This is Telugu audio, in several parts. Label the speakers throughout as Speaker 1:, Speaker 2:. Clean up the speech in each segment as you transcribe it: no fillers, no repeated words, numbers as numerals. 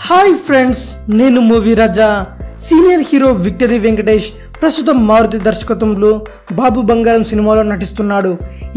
Speaker 1: హాయ్ ఫ్రెండ్స్, నేను మూవీ రాజా. సీనియర్ హీరో విక్టరీ వెంకటేష్ ప్రస్తుతం మారుతి దర్శకత్వంలో బాబు బంగారం సినిమాలో నటిస్తున్నాడు.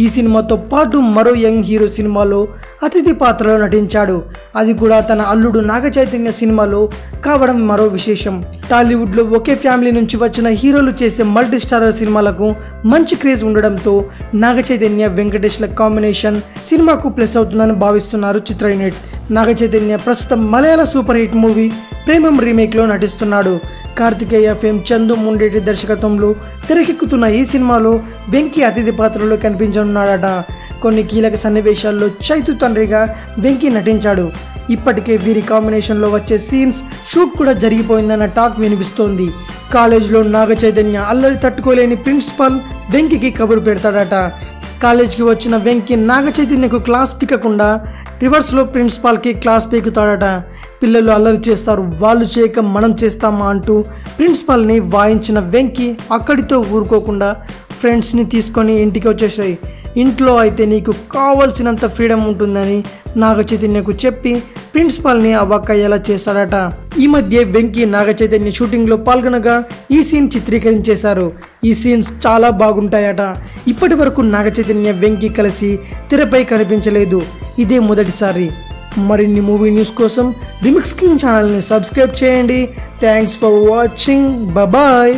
Speaker 1: ఈ సినిమాతో పాటు మరో యంగ్ హీరో సినిమాలో అతిథి పాత్రలో నటించాడు. అది కూడా తన అల్లుడు నాగ చైతన్య సినిమాలో కావడం మరో విశేషం. టాలీవుడ్లో ఒకే ఫ్యామిలీ నుంచి వచ్చిన హీరోలు చేసే మల్టీ స్టారర్ సినిమాలకు మంచి క్రేజ్ ఉండడంతో నాగ చైతన్య వెంకటేష్ల కాంబినేషన్ సినిమాకు ప్లస్ అవుతుందని భావిస్తున్నారు చిత్ర యూనిట్. నాగ చైతన్య ప్రస్తుతం మలయాళ సూపర్ హిట్ మూవీ ప్రేమం రీమేక్లో నటిస్తున్నాడు. కార్తికేయ ఫేమ్ చందు ముండేటి దర్శకత్వంలో తెరకెక్కుతున్న ఈ సినిమాలో వెంకీ అతిథి పాత్రలో కనిపించనున్నాడట. కొన్ని కీలక సన్నివేశాల్లో చైతు తండ్రిగా వెంకీ నటించాడు. ఇప్పటికే వీరి కాంబినేషన్లో వచ్చే సీన్స్ షూట్ కూడా జరిగిపోయిందన్న టాక్ వినిపిస్తోంది. కాలేజీలో నాగ చైతన్య అల్లరి తట్టుకోలేని ప్రిన్సిపల్ వెంకీకి కబురు పెడతాడట. కాలేజీకి వచ్చిన వెంకీ నాగ చైతన్యకు క్లాస్ పీకకుండా రివర్స్లో ప్రిన్సిపాల్కి క్లాస్ పీకుతాడట. పిల్లలు అల్లరి చేస్తారు, వాళ్ళు చేయక మనం చేస్తామా అంటూ ప్రిన్సిపాల్ని వాయించిన వెంకీ అక్కడితో ఊరుకోకుండా ఫ్రెండ్స్ని తీసుకొని ఇంటికి వచ్చేసాయి. ఇంట్లో అయితే నీకు కావాల్సినంత ఫ్రీడమ్ ఉంటుందని నాగ చైతన్యకు చెప్పి ప్రిన్సిపాల్ని అవాక్కయ్యేలా చేశాడట. ఈ మధ్య వెంకీ నాగ చైతన్య షూటింగ్లో పాల్గొనగా ఈ సీన్ చిత్రీకరించేశారు. ఈ సీన్స్ చాలా బాగుంటాయట. ఇప్పటి వరకు నాగ చైతన్య వెంకీ కలిసి తెరపై కనిపించలేదు, ఇదే మొదటిసారి. మరిన్ని మూవీ న్యూస్ కోసం రిమిక్స్ స్క్రీన్ ఛానల్ని సబ్స్క్రైబ్ చేయండి. Thanks for watching. బాయ్.